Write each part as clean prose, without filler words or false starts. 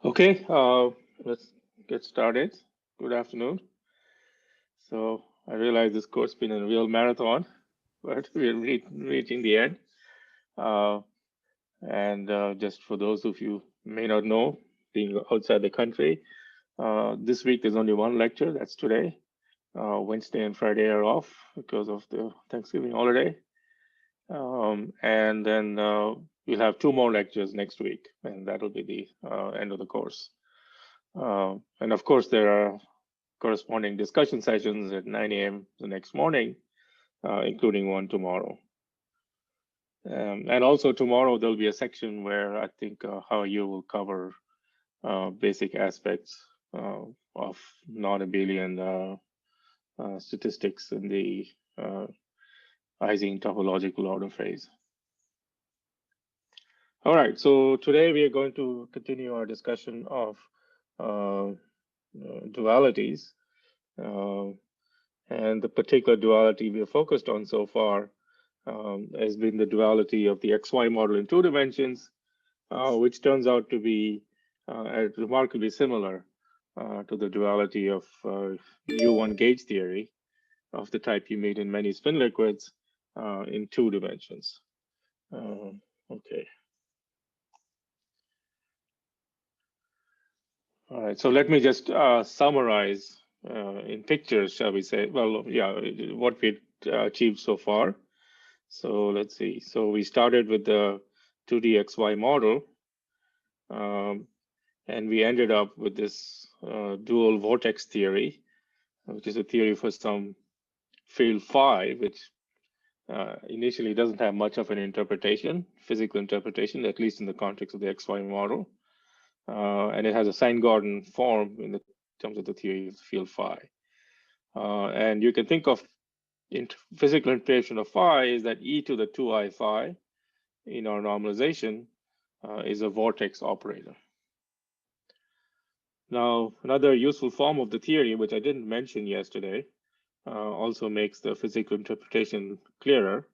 Okay, let's get started. Good afternoon. So I realize this course has been a real marathon, but we're reaching the end. Uh, and just for those of you who may not know, being outside the country, this week there's only one lecture. That's today. Wednesday and Friday are off because of the Thanksgiving holiday. And then we'll have two more lectures next week, and that'll be the end of the course. And of course, there are corresponding discussion sessions at 9 a.m. the next morning, including one tomorrow. And also tomorrow, there'll be a section where I think how you will cover basic aspects of non-abelian statistics in the Ising topological order phase. All right, so today we are going to continue our discussion of dualities. And the particular duality we have focused on so far has been the duality of the XY model in 2 dimensions, which turns out to be remarkably similar to the duality of U1 gauge theory of the type you meet in many spin liquids in 2 dimensions. Okay. All right, so let me just summarize in pictures, shall we say? Well, yeah, what we achieved so far. So let's see. So we started with the 2D XY model, and we ended up with this dual vortex theory, which is a theory for some field phi, which initially doesn't have much of an interpretation, physical interpretation, at least in the context of the XY model. And it has a Sine-Gordon form in the terms of the theory of the field phi. And you can think of physical interpretation of phi is that e to the 2i phi in our normalization is a vortex operator. Now, another useful form of the theory, which I didn't mention yesterday, also makes the physical interpretation clearer.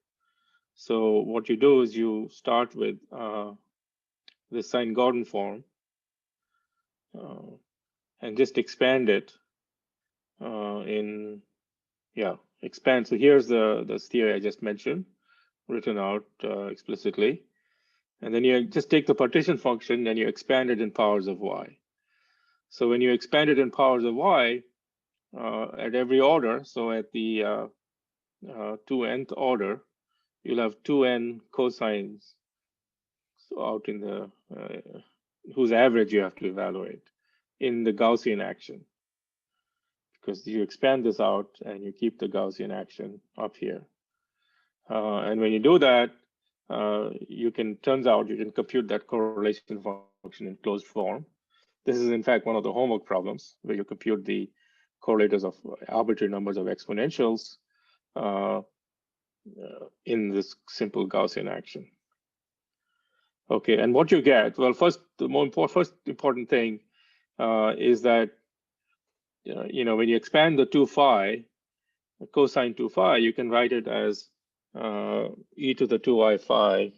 So what you do is you start with the Sine-Gordon form and just expand it expand. So here's the theory I just mentioned, written out explicitly. And then you just take the partition function and you expand it in powers of y. So when you expand it in powers of y at every order, so at the 2nth order, you'll have 2n cosines out in the whose average you have to evaluate in the Gaussian action, because you expand this out and you keep the Gaussian action up here. And when you do that, turns out you can compute that correlation function in closed form. This is in fact one of the homework problems where you compute the correlators of arbitrary numbers of exponentials in this simple Gaussian action. Okay, and what you get, well, first important thing is that when you expand the 2 phi, the cosine 2 phi, you can write it as e to the 2i phi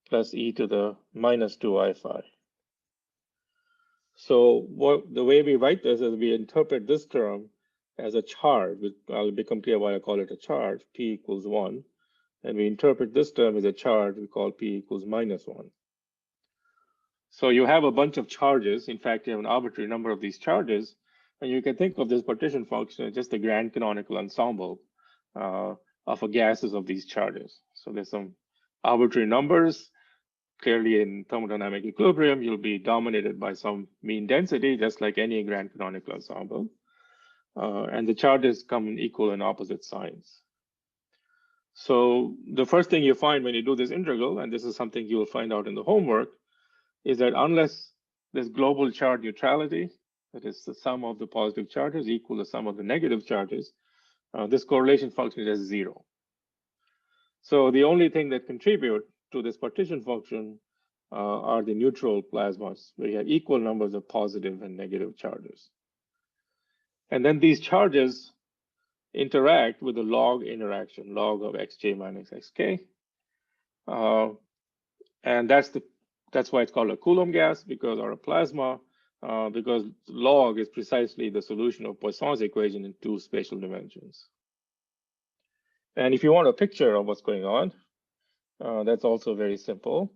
plus e to the minus 2i phi. So the way we write this is we interpret this term as a charge. I'll become clear why I call it a charge, p equals 1. And we interpret this term as a charge we call p equals minus 1. So you have a bunch of charges. In fact, you have an arbitrary number of these charges And you can think of this partition function as just the grand canonical ensemble of a gases of these charges. So there's some arbitrary numbers. Clearly, in thermodynamic equilibrium, you'll be dominated by some mean density, just like any grand canonical ensemble. And the charges come in equal and opposite signs. So the first thing you find when you do this integral, and this is something you will find out in the homework, is that unless there's global charge neutrality, that is the sum of the positive charges equal the sum of the negative charges, this correlation function is 0. So the only thing that contribute to this partition function are the neutral plasmas, where you have equal numbers of positive and negative charges. And then these charges interact with the log interaction, log of xj minus xk. And that's why it's called a Coulomb gas, because, or a plasma, because log is precisely the solution of Poisson's equation in 2 spatial dimensions. And if you want a picture of what's going on, that's also very simple.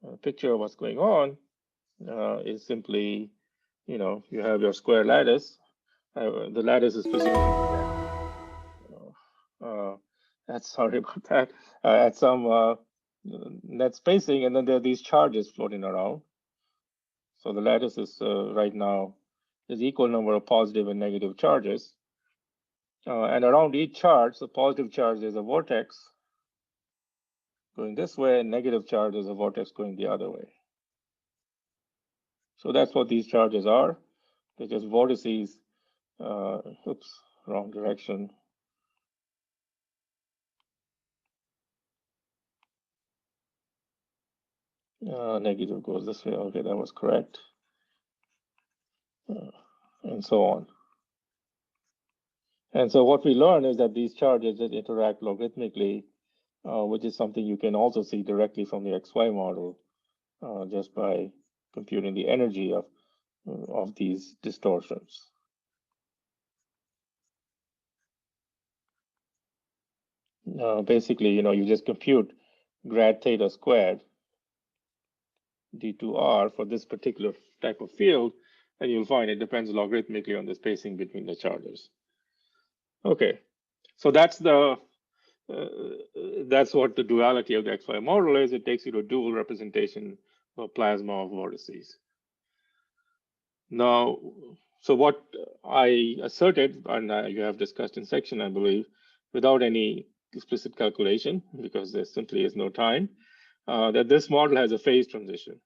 A picture of what's going on is simply, you have your square lattice. The lattice is presumably sorry about that, at some net spacing, and then there are these charges floating around. So the lattice is right now is equal number of positive and negative charges. And around each charge, the positive charge is a vortex going this way, and negative charge is a vortex going the other way. So that's what these charges are. They're just vortices. Oops, wrong direction. Negative goes this way. Okay, that was correct. And so on. And so what we learn is that these charges just interact logarithmically, which is something you can also see directly from the XY model, just by computing the energy of these distortions. Basically, you just compute grad theta squared d2r for this particular type of field, and you'll find it depends logarithmically on the spacing between the charges. Okay, so that's what the duality of the XY model is. It takes you to a dual representation of plasma of vortices. Now, so what I asserted, and you have discussed in section, I believe, without any explicit calculation, because there simply is no time, that this model has a phase transition,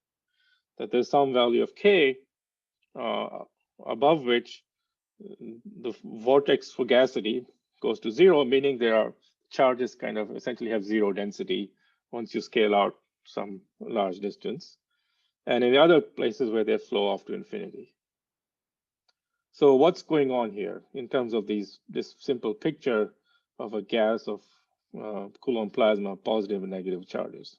that there's some value of k above which the vortex fugacity goes to 0, meaning there are charges kind of essentially have 0 density once you scale out some large distance, and in the other places where they flow off to infinity. So what's going on here in terms of this simple picture of a gas of Coulomb plasma, positive and negative charges?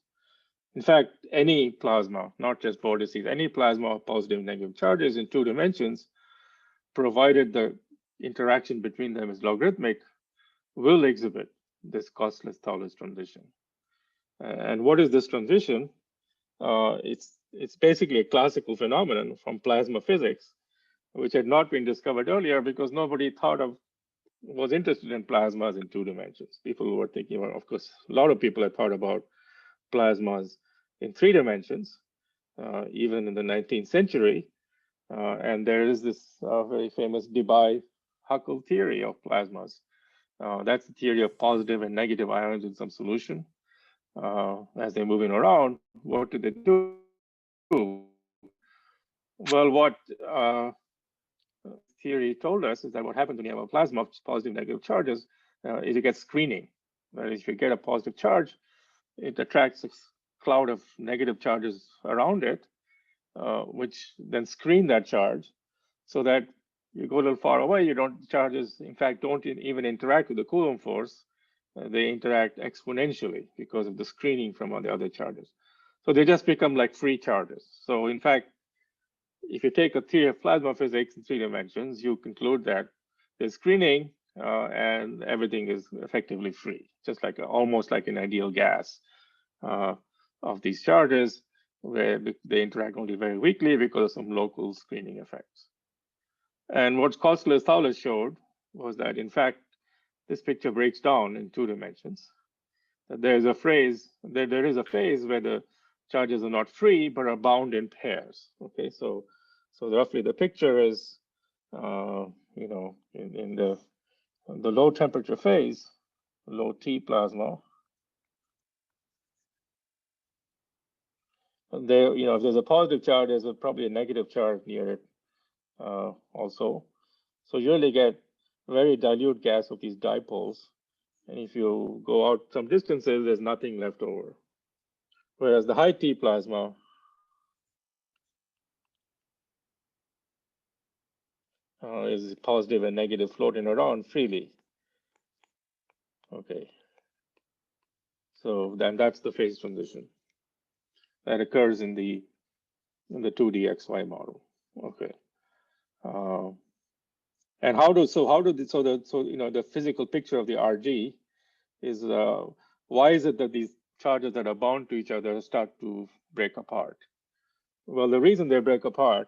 In fact, any plasma, not just vortices, any plasma of positive and negative charges in 2 dimensions, provided the interaction between them is logarithmic, will exhibit this costless Thouless transition. And what is this transition? It's basically a classical phenomenon from plasma physics, which had not been discovered earlier because nobody was interested in plasmas in 2 dimensions. People were thinking about, of course, a lot of people had thought about plasmas in 3 dimensions, even in the 19th century. And there is this very famous Debye-Huckel theory of plasmas. That's the theory of positive and negative ions in some solution. As they're moving around, what do they do? Well, what theory told us is that what happens when you have a plasma of positive and negative charges is you get screening. Whereas if you get a positive charge, it attracts a cloud of negative charges around it, which then screen that charge so that you go a little far away, charges, in fact, don't even interact with the Coulomb force. They interact exponentially because of the screening from all the other charges. So they just become like free charges. So in fact, if you take a theory of plasma physics in 3 dimensions, you conclude that there's screening and everything is effectively free, just like almost like an ideal gas of these charges, where they interact only very weakly because of some local screening effects. And what Koskler-Thouless showed was that, in fact, this picture breaks down in 2 dimensions. That there is a phase where the charges are not free but are bound in pairs. Okay, so roughly the picture is, in the low temperature phase, low T plasma. There, if there's a positive charge, there's probably a negative charge near it also. So you really get very dilute gas of these dipoles. And if you go out some distances, there's nothing left over. Whereas the high T plasma is positive and negative floating around freely. Okay. So then that's the phase transition that occurs in the 2D XY model. Okay. And the physical picture of the RG is why is it that these charges that are bound to each other start to break apart? Well, the reason they break apart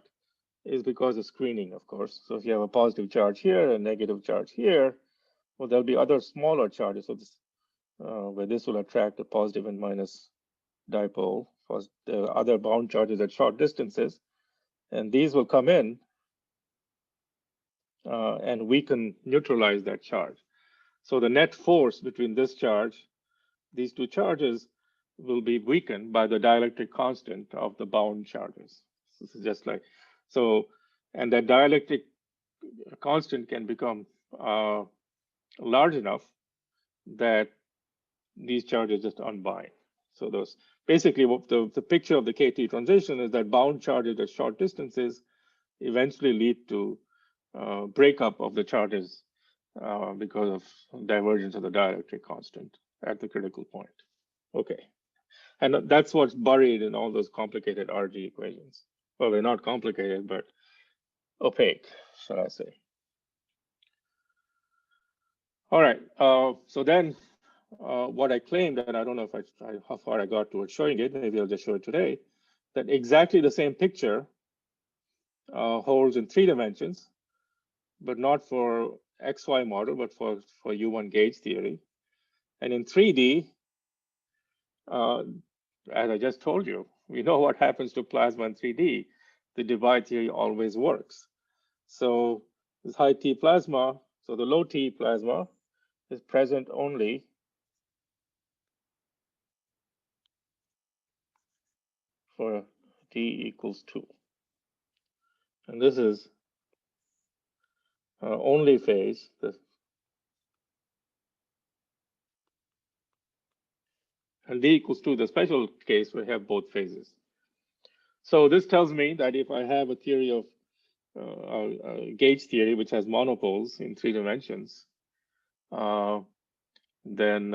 is because of screening, of course. So if you have a positive charge here, a negative charge here, well, there'll be other smaller charges. So this, where this will attract a positive and minus dipole for the other bound charges at short distances, and these will come in and weaken, neutralize that charge. So the net force between this charge, these 2 charges, will be weakened by the dielectric constant of the bound charges. This is just like so, and that dielectric constant can become large enough that these charges just unbind. So those basically what the picture of the KT transition is that bound charges at short distances eventually lead to breakup of the charges because of divergence of the dielectric constant at the critical point. Okay, and that's what's buried in all those complicated RG equations. Well, they're not complicated, but opaque, shall I say. All right, so then what I claimed, and I don't know if how far I got towards showing it, maybe I'll just show it today, that exactly the same picture holds in 3 dimensions, but not for XY model, but for U1 gauge theory. And in 3D, as I just told you, we know what happens to plasma in 3D. The divide theory always works. So this high T plasma, so the low T plasma is present only for T equals 2. And this is only phase. And D equals 2, the special case, we have both phases. So this tells me that if I have a theory of gauge theory, which has monopoles in 3 dimensions, then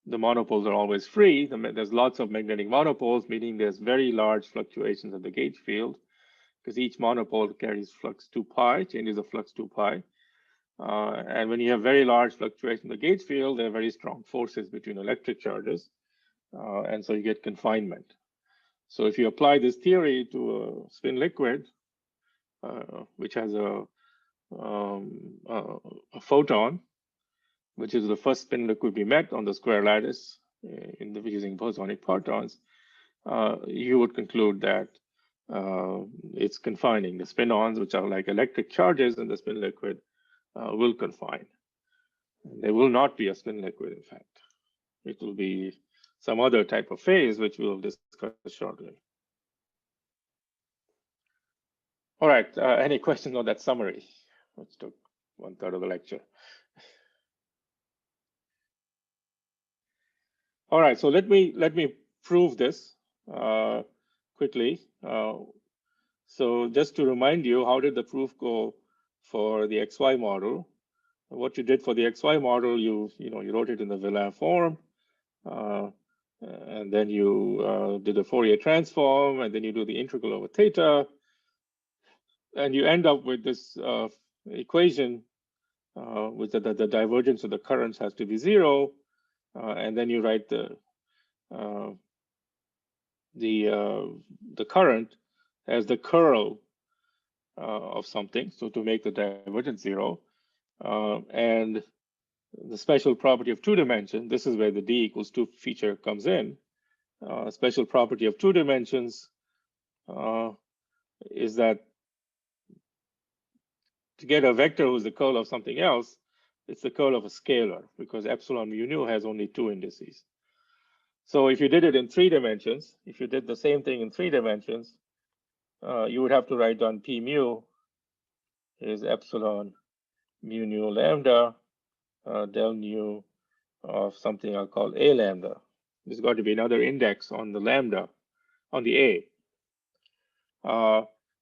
the monopoles are always free. There's lots of magnetic monopoles, meaning there's very large fluctuations of the gauge field, because each monopole carries flux 2 pi, changes of flux 2 pi. And when you have very large fluctuation in the gauge field, there are very strong forces between electric charges, and so you get confinement. So if you apply this theory to a spin liquid, which has a photon, which is the first spin liquid we met on the square lattice using bosonic partons, you would conclude that it's confining. The spin-ons, which are like electric charges in the spin liquid, will confine. They will not be a spin liquid, in fact. It will be some other type of phase, which we'll discuss shortly. All right, any questions on that summary, which took 1/3 of the lecture? All right, so let me prove this quickly. So just to remind you, how did the proof go for the XY model? What you did for the XY model, you wrote it in the Villain form, and then you did the Fourier transform, and then you do the integral over theta, and you end up with this equation, which the divergence of the currents has to be 0, and then you write the current as the curl of something, so to make the divergence 0. And the special property of 2 dimensions, this is where the d equals 2 feature comes in. Special property of 2 dimensions is that to get a vector who's the curl of something else, it's the curl of a scalar, because epsilon mu nu has only 2 indices. So if you did it in 3 dimensions, if you did the same thing in 3 dimensions, you would have to write down p mu is epsilon mu nu lambda del nu of something I'll call a lambda. There's got to be another index on the lambda, on the a.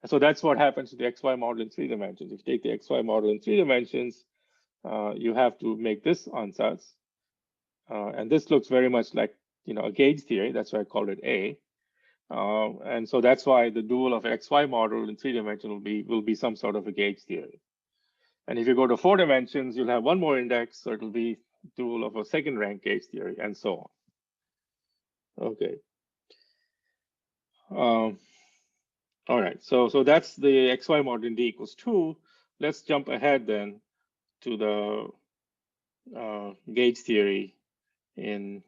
So that's what happens to the XY model in 3 dimensions. If you take the XY model in 3 dimensions, you have to make this ansatz. And this looks very much like, a gauge theory. That's why I called it A. And so that's why the dual of XY model in 3 dimensions will be some sort of a gauge theory. And if you go to 4 dimensions, you'll have one more index, so it'll be dual of a second rank gauge theory, and so on. Okay. All right, so that's the XY model in D equals 2. Let's jump ahead then to the gauge theory in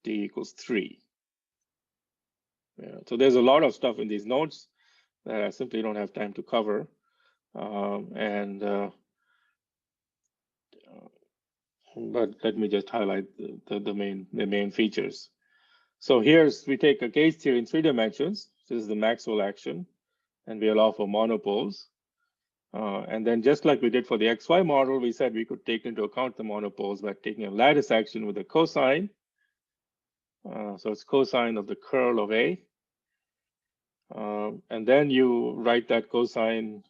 D equals 3. Yeah, so there's a lot of stuff in these notes that I simply don't have time to cover. But let me just highlight the main features. So we take a gauge theory in 3 dimensions. This is the Maxwell action, and we allow for monopoles. And then just like we did for the XY model, we said we could take into account the monopoles by taking a lattice action with a cosine. So it's cosine of the curl of A. And then you write that cosine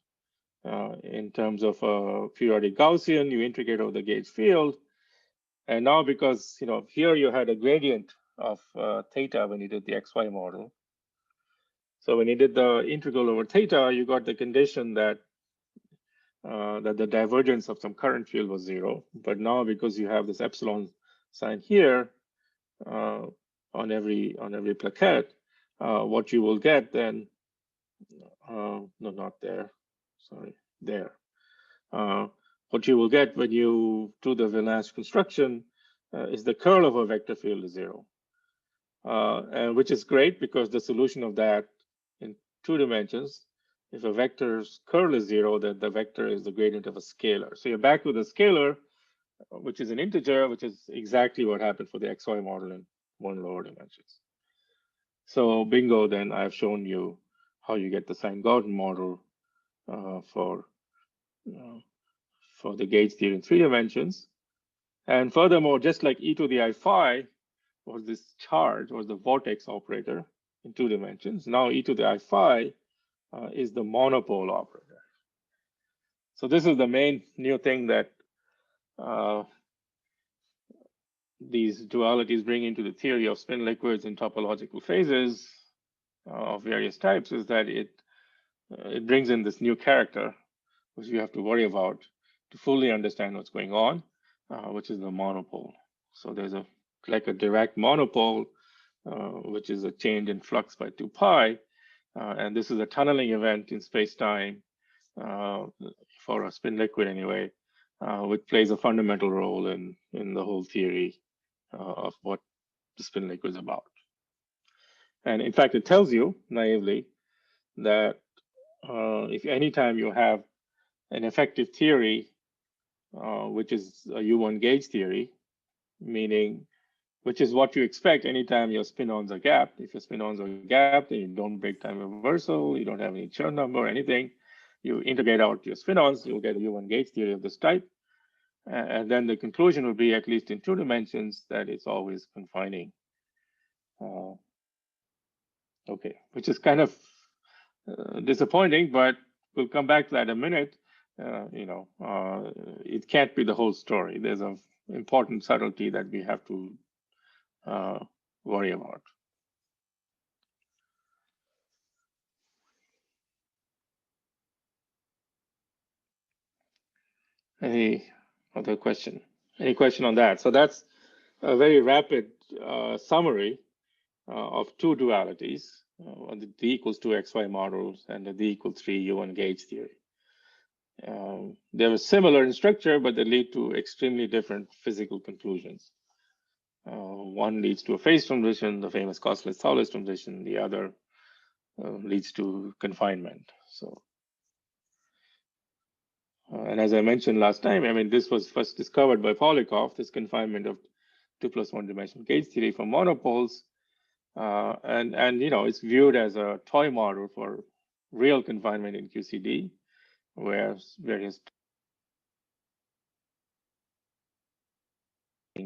in terms of a periodic Gaussian, you integrate over the gauge field. And now because, here you had a gradient of theta when you did the XY model. So when you did the integral over theta, you got the condition that the divergence of some current field was 0. But now because you have this epsilon sign here on every plaquette, what you will get then, no, not there, sorry, there. What you will get when you do the Villeneuve construction is the curl of a vector field is 0. And which is great because the solution of that in 2 dimensions, if a vector's curl is 0, then the vector is the gradient of a scalar. So you're back with a scalar, which is an integer, which is exactly what happened for the XY model in 1 lower dimensions. So bingo, then I've shown you how you get the Sine-Gaussian model for the gauge theory in 3 dimensions. And furthermore, just like e to the I phi was this charge, was the vortex operator in 2 dimensions, now e to the I phi is the monopole operator. So this is the main new thing that these dualities bring into the theory of spin liquids in topological phases of various types, is that it brings in this new character, which you have to worry about to fully understand what's going on, which is the monopole. So there's like a direct monopole, which is a change in flux by 2 pi. And this is a tunneling event in space-time for a spin liquid anyway, which plays a fundamental role in the whole theory of what the spin liquid is about. And in fact, it tells you naively that if anytime you have an effective theory, which is a U1 gauge theory, meaning which is what you expect anytime your spin-ons are gapped. If your spin-ons are gapped, then you don't break time reversal, you don't have any Chern number or anything, you integrate out your spin-ons, you'll get a U1 gauge theory of this type. And then the conclusion will be, at least in 2 dimensions, that it's always confining. Okay, which is kind of disappointing, but we'll come back to that in a minute. It can't be the whole story. There's an important subtlety that we have to worry about. Any other question? Any question on that? So that's a very rapid summary of two dualities, the D equals 2 XY models and the D equals 3 U1 gauge theory. They were similar in structure, but they lead to extremely different physical conclusions. One leads to a phase transition, the famous costless-Thouless transition. The other leads to confinement. So, and as I mentioned last time, I mean, this was first discovered by Polikoff, this confinement of 2 plus 1 dimensional gauge theory for monopoles. And you know, it's viewed as a toy model for real confinement in QCD, where various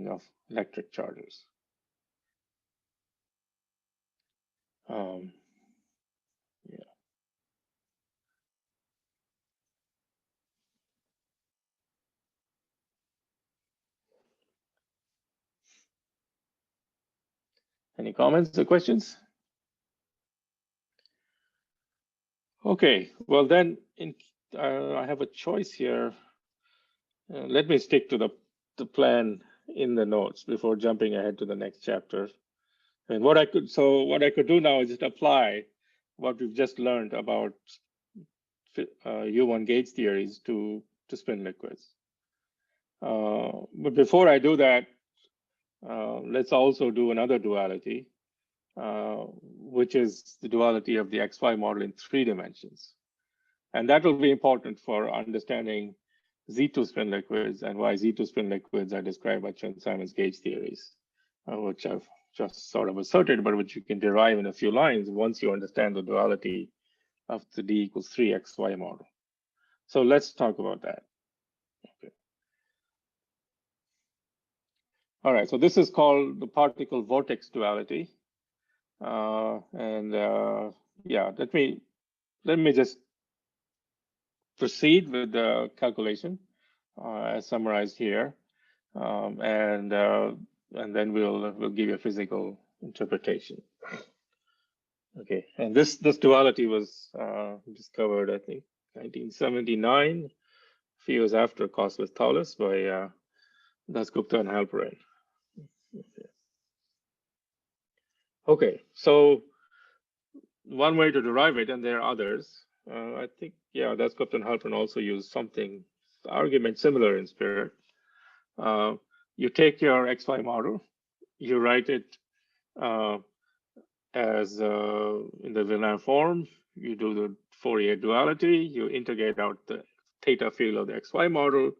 of electric charges. Yeah. Any comments or questions? Okay, well then, I have a choice here. Let me stick to the plan in the notes before jumping ahead to the next chapter. And what I could do now is just apply what we've just learned about U1 gauge theories to spin liquids. But before I do that, let's also do another duality, which is the duality of the XY model in 3 dimensions. And that will be important for understanding Z2 spin liquids and why Z2 spin liquids are described by Chern-Simons gauge theories, which I've just sort of asserted, but which you can derive in a few lines once you understand the duality of the D equals 3 XY model. So let's talk about that. Okay. All right, so this is called the particle vortex duality. Yeah, let me just proceed with the calculation as summarized here, and then we'll give you a physical interpretation. Okay, and this duality was discovered, I think, 1979, a few years after costless-Thouless by Dasgupta and Halperin. Okay, so one way to derive it, and there are others. I think, yeah, Dasgupta and Halperin also use something, argument similar in spirit. You take your XY model, you write it as in the Villain form, you do the Fourier duality, you integrate out the theta field of the XY model,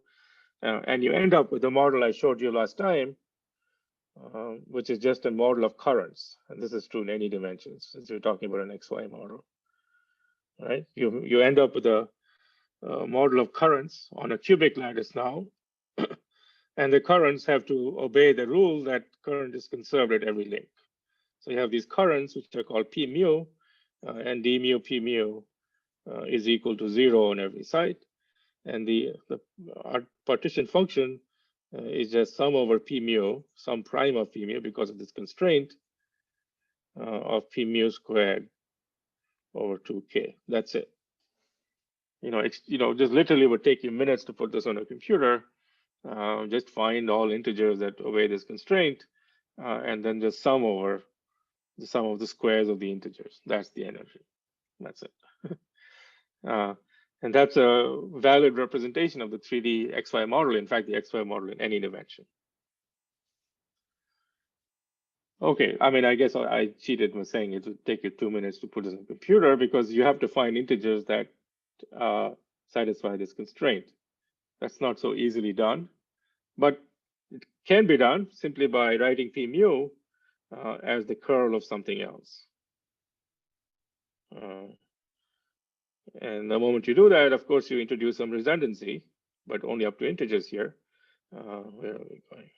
and you end up with the model I showed you last time, which is just a model of currents. And this is true in any dimensions, since we're talking about an XY model. Right? You end up with a model of currents on a cubic lattice now, and the currents have to obey the rule that current is conserved at every link. So you have these currents, which are called P mu, and D mu P mu is equal to 0 on every site. And the partition function is just sum over P mu, some prime of P mu, because of this constraint of P mu squared over 2K. That's it. Just literally would take you minutes to put this on a computer. Just find all integers that obey this constraint, and then just sum over the sum of the squares of the integers. That's the energy. That's it. And that's a valid representation of the 3D XY model. In fact, the XY model in any dimension. Okay, I mean, I guess I cheated with saying it would take you 2 minutes to put this on a computer, because you have to find integers that satisfy this constraint. That's not so easily done, but it can be done simply by writing P mu as the curl of something else. And the moment you do that, of course, you introduce some redundancy, but only up to integers here. Where are we going?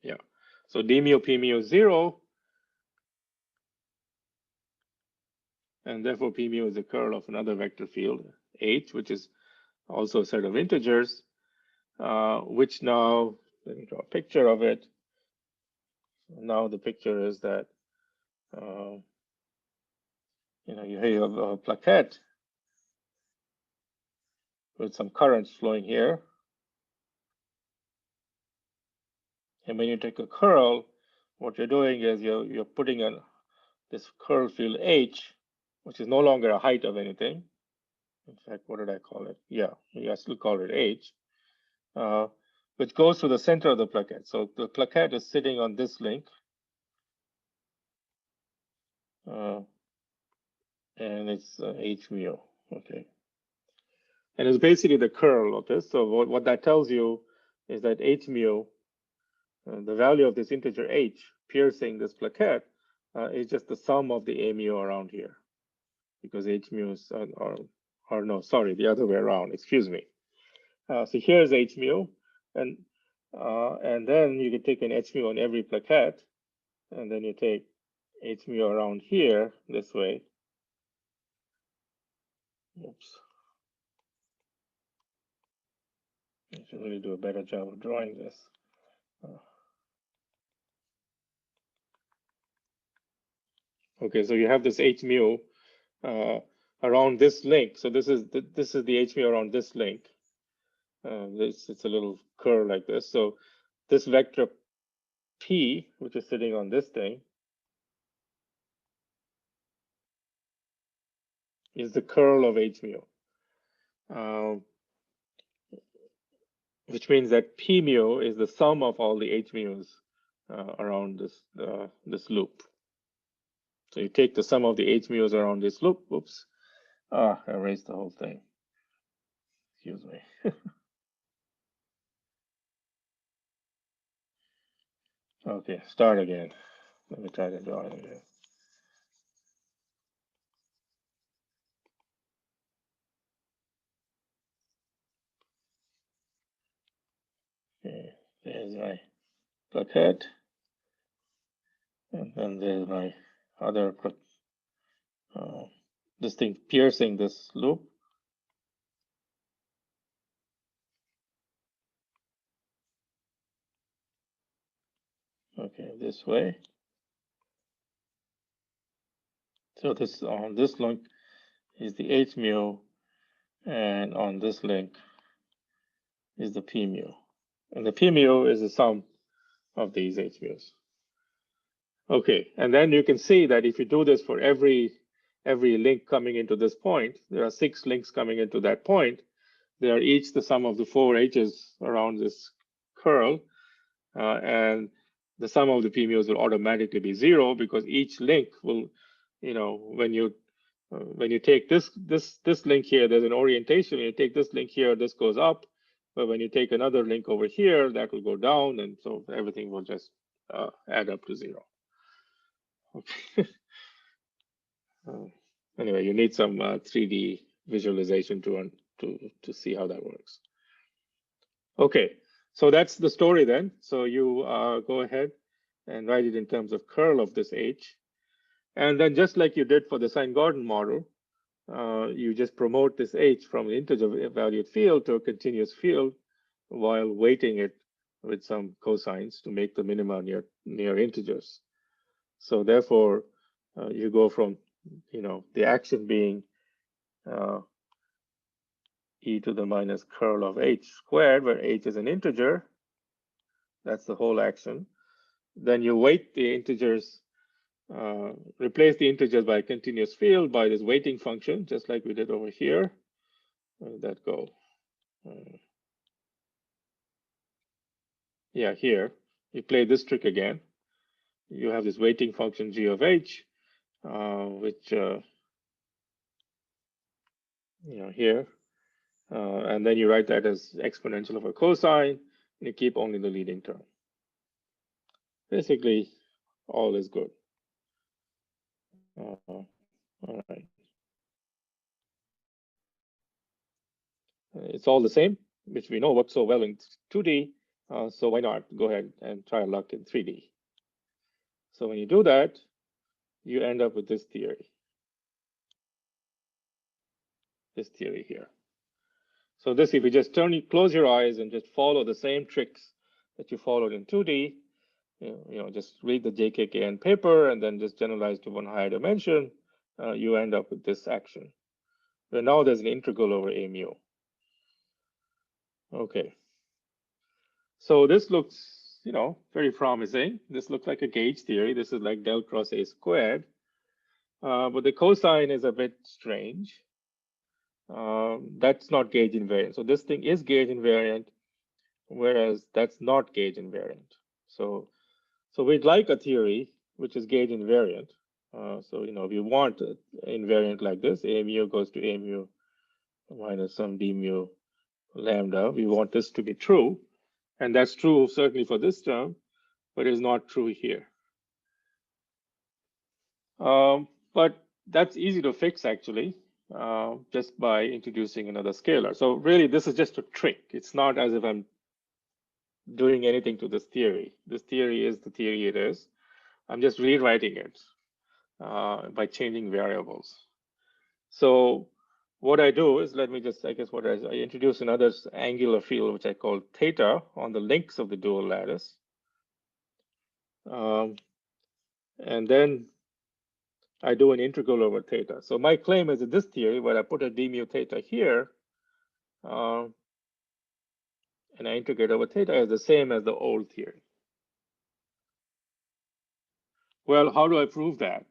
Yeah. So d mu p mu is 0, and therefore p mu is the curl of another vector field H, which is also a set of integers, which now, let me draw a picture of it. Now the picture is that you have a plaquette with some currents flowing here. And when you take a curl, what you're doing is you're putting this curl field H, which is no longer a height of anything. In fact, what did I call it? Yeah, I still call it H, which goes to the center of the plaquette. So the plaquette is sitting on this link. And it's H mu, okay. And it's basically the curl of this. So what that tells you is that H mu, the value of this integer H piercing this plaquette is just the sum of the A mu around here, because H mu is, or no, sorry, the other way around, excuse me. So here's H mu, and then you can take an H mu on every plaquette, and then you take H mu around here this way. Oops. I should really do a better job of drawing this. Okay, so you have this H mu around this link. So this is the H mu around this link. It's a little curl like this. So this vector P, which is sitting on this thing, is the curl of H mu, which means that P mu is the sum of all the H mu's around this loop. So you take the sum of the H mu's around this loop. Oops. I erased the whole thing. Excuse me. Okay, start again. Let me try to draw it again. Okay, there's my plaquette. And then there's my other, this thing piercing this loop. Okay, this way. So this on this link is the H mu, and on this link is the P mu. And the P mu is the sum of these H mu's. Okay, and then you can see that if you do this for every link coming into this point, there are 6 links coming into that point. They are each the sum of the 4 H's around this curl, and the sum of the P mu's will automatically be 0, because each link will, when you take this link here, there's an orientation. You take this link here, this goes up, but when you take another link over here, that will go down, and so everything will just add up to 0. Okay. Anyway, you need some 3D visualization to see how that works. Okay, so that's the story then. So you go ahead and write it in terms of curl of this H. And then just like you did for the Sine-Gordon model, you just promote this H from an integer valued field to a continuous field while weighting it with some cosines to make the minima near integers. So therefore, you go from the action being e to the minus curl of H squared, where H is an integer. That's the whole action. Then you weight the integers, replace the integers by a continuous field by this weighting function, just like we did over here. Where did that go? Yeah, here. You play this trick again. You have this weighting function g of h, which, here. And then you write that as exponential of a cosine, and you keep only the leading term. Basically, all is good. All right. It's all the same, which we know works so well in 2D. So why not go ahead and try our luck in 3D? So when you do that, you end up with this theory. This theory here. So this, if you just close your eyes and just follow the same tricks that you followed in 2D, just read the JKKN paper and then just generalize to one higher dimension, you end up with this action. But now there's an integral over a mu. Okay. So this looks, very promising. This looks like a gauge theory. This is like del cross A squared. But the cosine is a bit strange. That's not gauge invariant. So this thing is gauge invariant, whereas that's not gauge invariant. So we'd like a theory which is gauge invariant. So if you want an invariant like this, A mu goes to A mu minus some d mu lambda. We want this to be true. And that's true certainly for this term, but is not true here. But that's easy to fix, actually, just by introducing another scalar. So really, this is just a trick. It's not as if I'm doing anything to this theory. This theory is the theory it is. I'm just rewriting it by changing variables. So what I do is, let me just, I guess what I introduce another angular field, which I call theta, on the links of the dual lattice. And then I do an integral over theta. So my claim is that this theory, where I put a d mu theta here, and I integrate over theta, is the same as the old theory. Well, how do I prove that?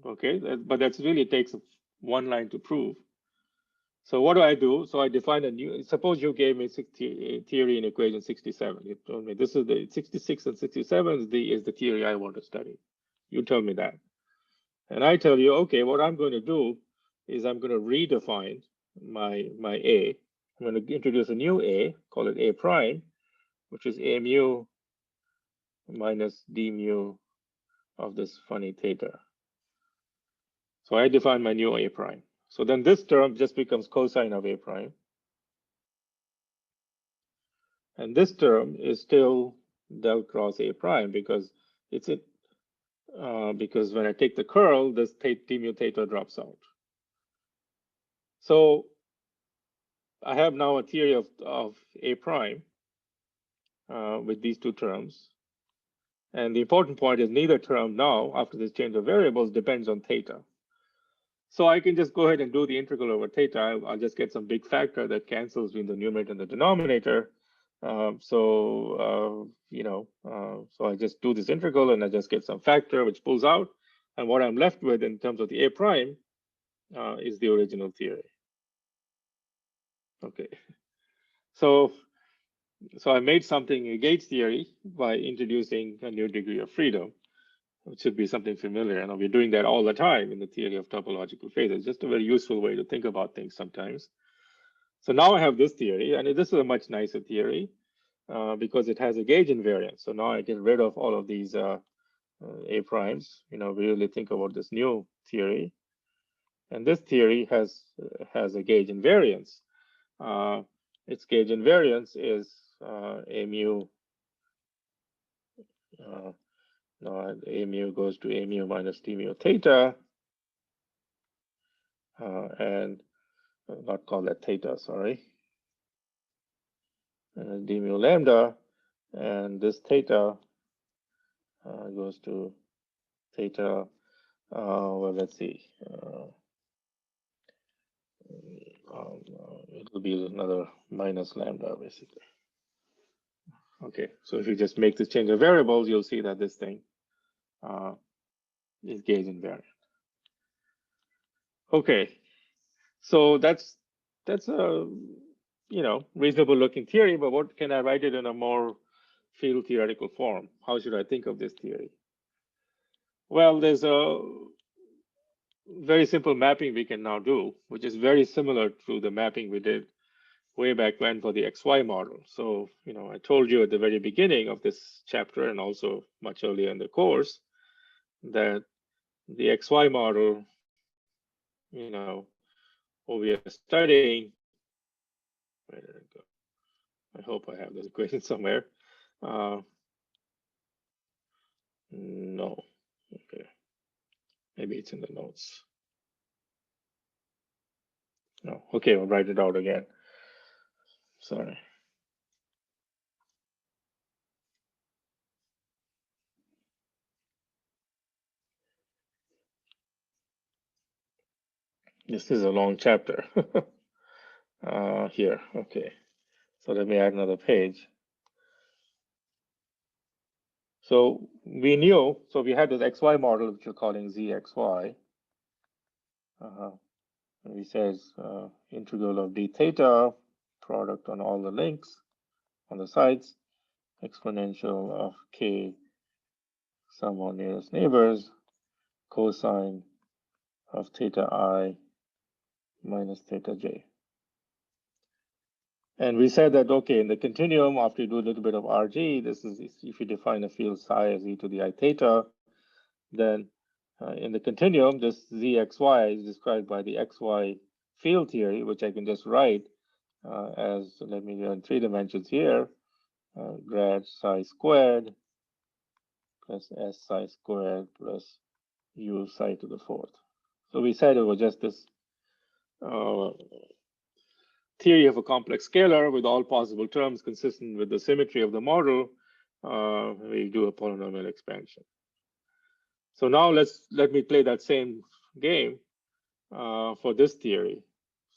Okay, but that really takes one line to prove. So what do? So I define a new, suppose you gave me theory in equation 67. You told me this is the 66 and 67 is the theory I want to study. You tell me that. And I tell you, okay, what I'm going to do is I'm going to redefine my A. I'm going to introduce a new A, call it A prime, which is A mu minus d mu of this funny theta. So I define my new A prime. So then this term just becomes cosine of A prime. And this term is still del cross A prime because because when I take the curl, this d mu theta drops out. So I have now a theory of A prime with these two terms. And the important point is neither term now, after this change of variables, depends on theta. So I can just go ahead and do the integral over theta. I'll just get some big factor that cancels between the numerator and the denominator. So I just do this integral and I just get some factor which pulls out. And what I'm left with in terms of the A prime is the original theory. Okay. So I made something a gauge theory by introducing a new degree of freedom, which should be something familiar. And we're doing that all the time in the theory of topological phases. Just a very useful way to think about things sometimes. So now I have this theory, and this is a much nicer theory because it has a gauge invariance. So now I get rid of all of these A primes. We really think about this new theory. And this theory has a gauge invariance. Its gauge invariance is A mu. A mu goes to A mu minus d mu theta, and not call that theta, sorry, d mu lambda, and this theta goes to theta, well, let's see, it'll be another minus lambda, basically. Okay, so if you just make this change of variables, you'll see that this thing is gauge invariant. Okay, so that's a reasonable looking theory, but what can I write it in a more field theoretical form? How should I think of this theory? Well, there's a very simple mapping we can now do, which is very similar to the mapping we did way back when for the XY model. So, I told you at the very beginning of this chapter and also much earlier in the course that the XY model, what we are studying, where did it go? I hope I have this equation somewhere. No, okay. Maybe it's in the notes. No, okay, I'll write it out again. Sorry. This is a long chapter. Here, okay. So let me add another page. So we knew, so we had this XY model, which we're calling ZXY. We says integral of d theta, product on all the links on the sides, exponential of k sum of nearest neighbors, cosine of theta I minus theta j. And we said that, okay, in the continuum, after you do a little bit of RG, this is if you define a field psi as e to the I theta, then in the continuum, this ZXY is described by the XY field theory, which I can just write as, let me go in 3 dimensions here, grad psi squared plus S psi squared plus U psi to the 4th. So we said it was just this theory of a complex scalar with all possible terms consistent with the symmetry of the model. We do a polynomial expansion. So now let me play that same game for this theory.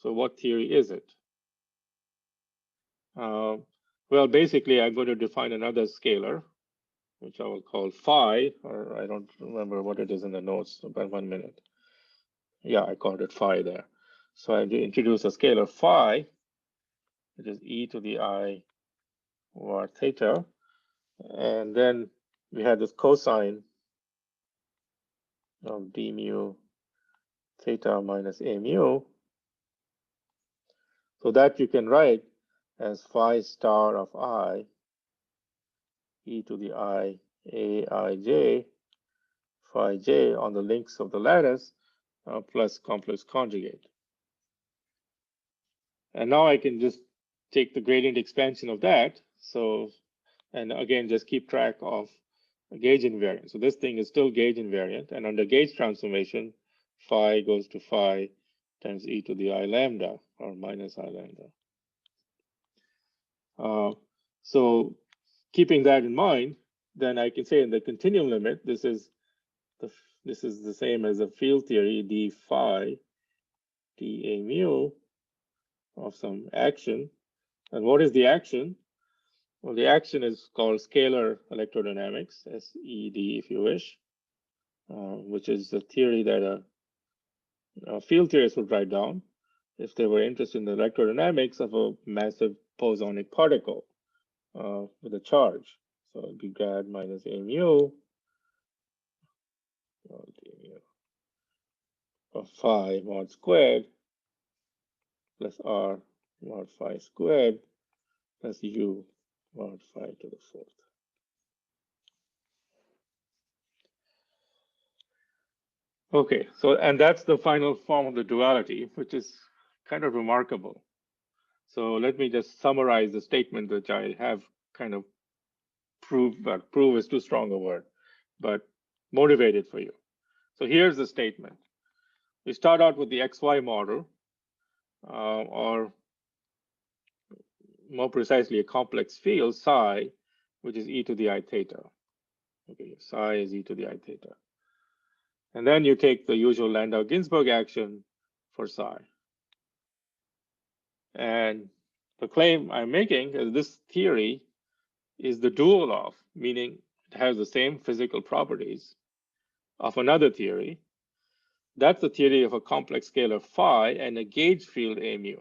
So what theory is it? Well, basically, I'm going to define another scalar, which I will call phi, or I don't remember what it is in the notes, about 1 minute. Yeah, I called it phi there. So I introduce a scalar phi, which is e to the I var theta. And then we had this cosine of d mu theta minus a mu. So that you can write as phi star of I e to the I a I j phi j on the links of the lattice plus complex conjugate. And now I can just take the gradient expansion of that. So, and again, just keep track of gauge invariant. So this thing is still gauge invariant. And under gauge transformation, phi goes to phi times e to the I lambda or minus I lambda. So keeping that in mind, then I can say in the continuum limit, this is the same as a field theory d phi d a mu of some action. And what is the action? Well, the action is called scalar electrodynamics, SED if you wish, which is the theory that a field theorist would write down if they were interested in the electrodynamics of a massive bosonic particle with a charge. So it'd be grad minus a mu of phi mod squared plus r mod phi squared plus u mod phi to the 4th. Okay, so, and that's the final form of the duality, which is kind of remarkable. So let me just summarize the statement which I have kind of proved, but prove is too strong a word, but motivated for you. So here's the statement. We start out with the XY model, or more precisely a complex field, psi, which is e to the I theta. Okay, psi is e to the I theta. And then you take the usual Landau-Ginzburg action for psi. And the claim I'm making is this theory is the dual of, meaning it has the same physical properties of another theory. That's the theory of a complex scalar phi and a gauge field a mu.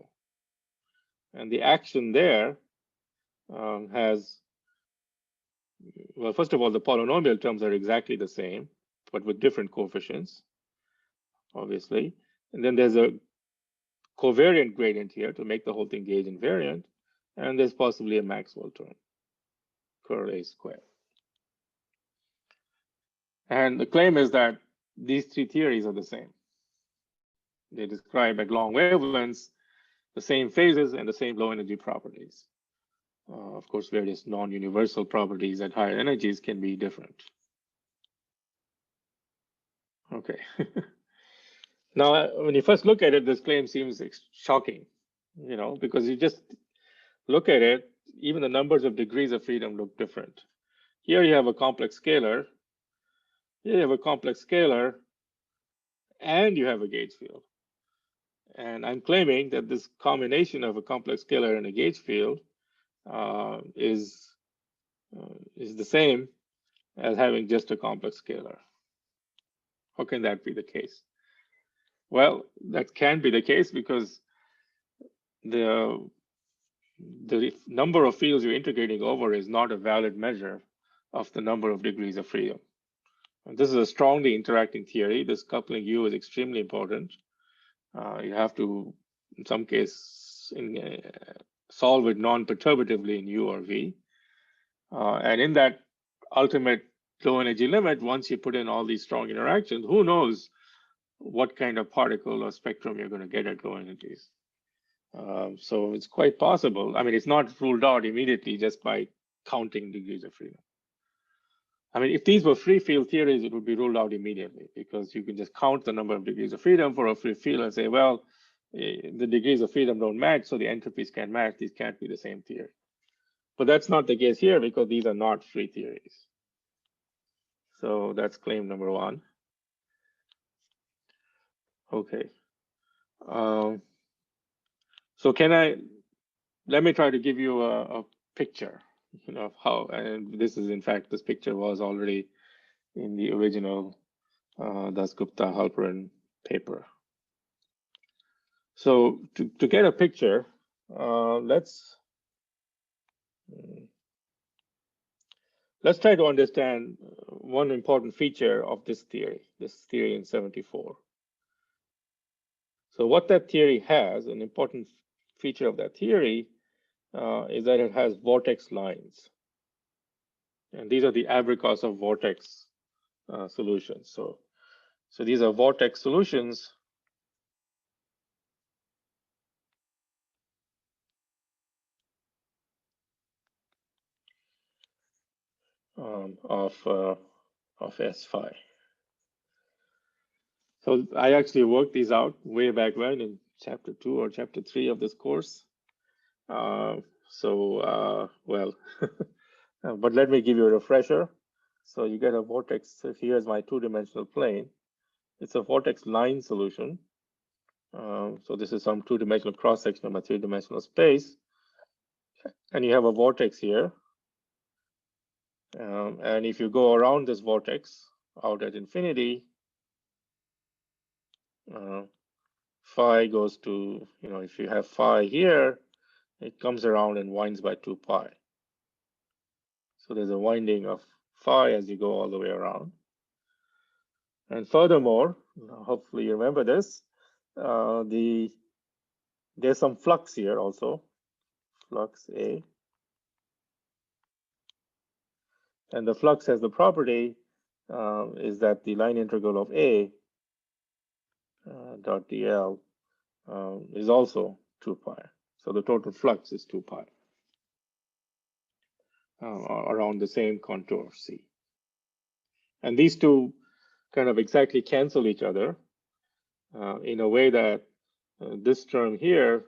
And the action there has, well, first of all, the polynomial terms are exactly the same, but with different coefficients, obviously. And then there's a covariant gradient here to make the whole thing gauge invariant. And there's possibly a Maxwell term, curl A squared. And the claim is that these 3 theories are the same. They describe at long wavelengths the same phases and the same low energy properties. Of course, various non-universal properties at higher energies can be different. Okay. Now, when you first look at it, this claim seems shocking, because you just look at it, even the numbers of degrees of freedom look different. Here you have a complex scalar. Here you have a complex scalar, and you have a gauge field. And I'm claiming that this combination of a complex scalar and a gauge field is the same as having just a complex scalar. How can that be the case? Well, that can be the case because the number of fields you're integrating over is not a valid measure of the number of degrees of freedom. And this is a strongly interacting theory. This coupling U is extremely important. You have to, in some case, solve it non-perturbatively in U or V. And in that ultimate low energy limit, once you put in all these strong interactions, who knows what kind of particle or spectrum you're going to get at low energies. So it's quite possible. I mean, it's not ruled out immediately just by counting degrees of freedom. I mean, if these were free field theories, it would be ruled out immediately because you can just count the number of degrees of freedom for a free field and say, well, the degrees of freedom don't match, so the entropies can't match. These can't be the same theory. But that's not the case here because these are not free theories. So that's claim number one. Okay. So let me try to give you a picture, of how, and this is, in fact, this picture was already in the original Dasgupta Halperin paper. So to get a picture, let's try to understand one important feature of this theory in 74. So what that theory has, an important feature of that theory, is that it has vortex lines. And these are the Abrikosov vortex solutions. So these are vortex solutions of S phi. So I actually worked these out way back when in chapter 2 or chapter 3 of this course. Well, but let me give you a refresher. So you get a vortex. So here's my two-dimensional plane. It's a vortex line solution. So this is some two-dimensional cross-section of a three-dimensional space. And you have a vortex here. And if you go around this vortex out at infinity, phi goes to, if you have phi here, it comes around and winds by 2 pi. So there's a winding of phi as you go all the way around. And furthermore, hopefully you remember this, there's some flux here also, flux A. And the flux has the property is that the line integral of A dot dl is also 2 pi. So the total flux is 2 pi around the same contour C. And these two kind of exactly cancel each other in a way that this term here,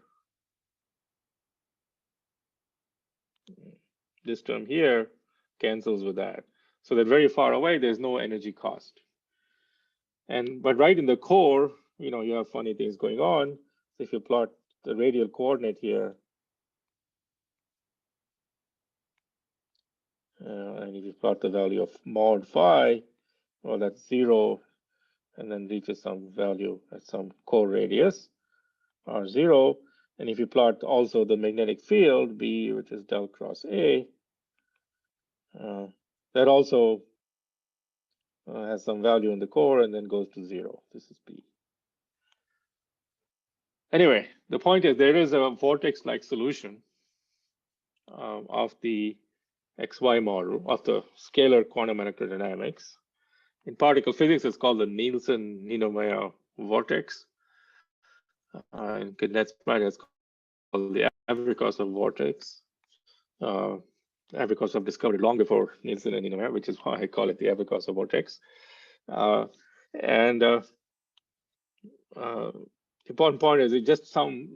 cancels with that. So that very far away, there's no energy cost. But right in the core, you have funny things going on. So if you plot the radial coordinate here, and if you plot the value of mod phi, well, that's 0, and then reaches some value at some core radius, r0. And if you plot also the magnetic field, B, which is del cross A, that also has some value in the core and then goes to 0. This is B. Anyway, the point is there is a vortex-like solution of the XY model of the scalar quantum electrodynamics. In particle physics, it's called the Nielsen-Niemeyer vortex. In condensed matter, it's called the Abrikosov vortex. Abrikosov discovered it long before Nielsen and Niemeyer, which is why I call it the Abrikosov vortex. Important point is it's just some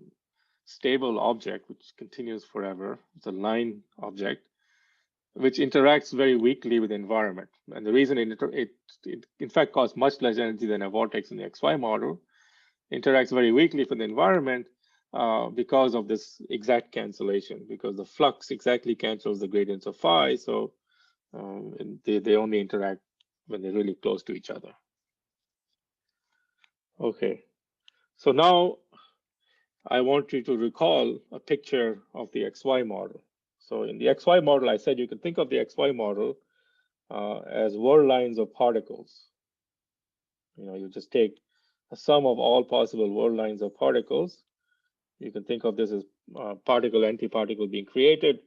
stable object which continues forever. It's a line object which interacts very weakly with the environment. And the reason it in fact costs much less energy than a vortex in the XY model, interacts very weakly with the environment because of this exact cancellation, because the flux exactly cancels the gradients of phi. So And they only interact when they're really close to each other. Okay, so now I want you to recall a picture of the XY model. So in the XY model, I said you can think of the XY model as world lines of particles. You just take a sum of all possible world lines of particles. You can think of this as particle, antiparticle being created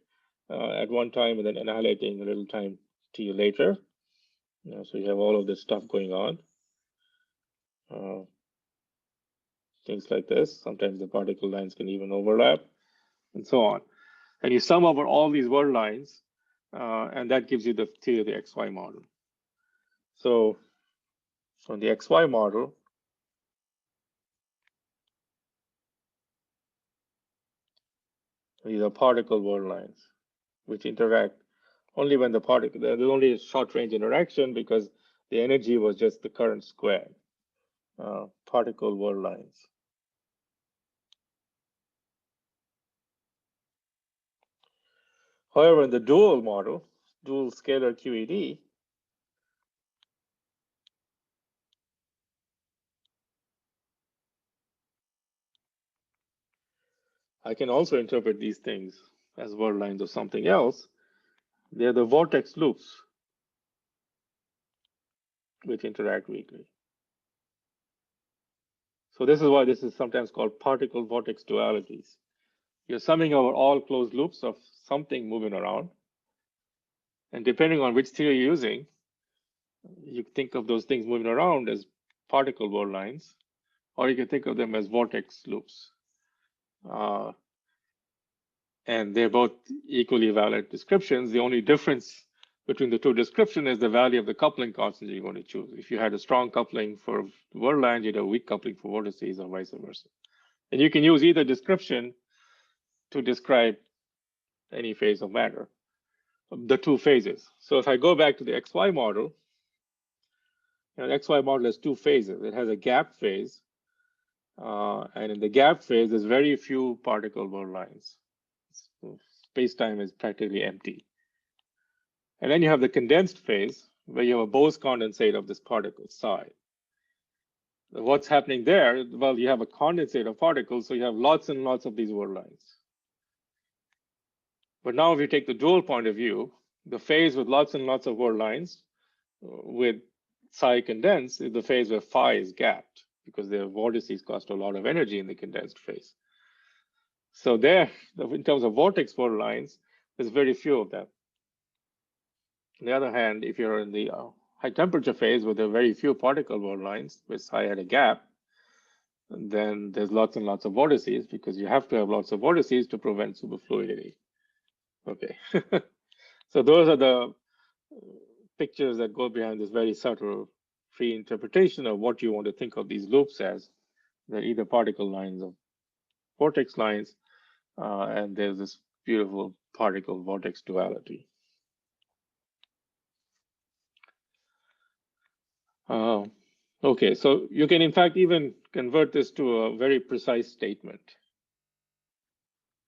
at one time and then annihilating a little time to you later. So you have all of this stuff going on. Things like this. Sometimes the particle lines can even overlap and so on. And you sum over all these world lines, and that gives you the theory of the XY model. So on the XY model, these are particle world lines, which interact only when the particle, there's only a short range interaction because the energy was just the current squared. Particle world lines. However, in the dual model, dual scalar QED, I can also interpret these things as world lines of something else. They're the vortex loops which interact weakly. So this is why this is sometimes called particle vortex dualities. You're summing over all closed loops of something moving around. And depending on which theory you're using, you think of those things moving around as particle world lines, or you can think of them as vortex loops. And they're both equally valid descriptions. The only difference between the two descriptions is the value of the coupling constant you're going to choose. If you had a strong coupling for world lines, you'd have a weak coupling for vortices or vice versa. And you can use either description to describe any phase of matter, the two phases. So if I go back to the XY model, the XY model has two phases. It has a gap phase, and in the gap phase, there's very few particle world lines. So space-time is practically empty. And then you have the condensed phase, where you have a Bose condensate of this particle, psi. What's happening there? Well, you have a condensate of particles, so you have lots and lots of these world lines. But now if you take the dual point of view, the phase with lots and lots of world lines with psi condensed is the phase where phi is gapped, because their vortices cost a lot of energy in the condensed phase. So there, in terms of vortex world lines, there's very few of them. On the other hand, if you're in the high temperature phase where there are very few particle world lines, with psi at a gap, then there's lots and lots of vortices, because you have to have lots of vortices to prevent superfluidity. Okay, so those are the pictures that go behind this very subtle free interpretation of what you want to think of these loops as. They're either particle lines or vortex lines, and there's this beautiful particle vortex duality. Okay, so you can in fact even convert this to a very precise statement,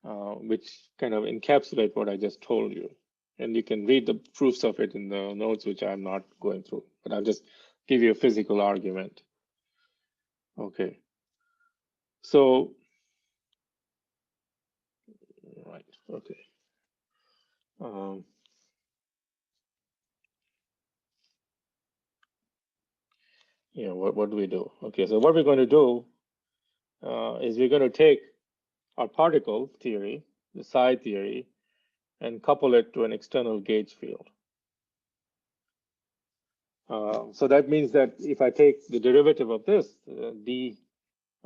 which kind of encapsulate what I just told you. And you can read the proofs of it in the notes, which I'm not going through, but I'll just give you a physical argument. Okay, so, right, okay. What do we do? Okay, so what we're going to do is we're going to take our particle theory, the psi theory, and couple it to an external gauge field. So that means that if I take the derivative of this, d,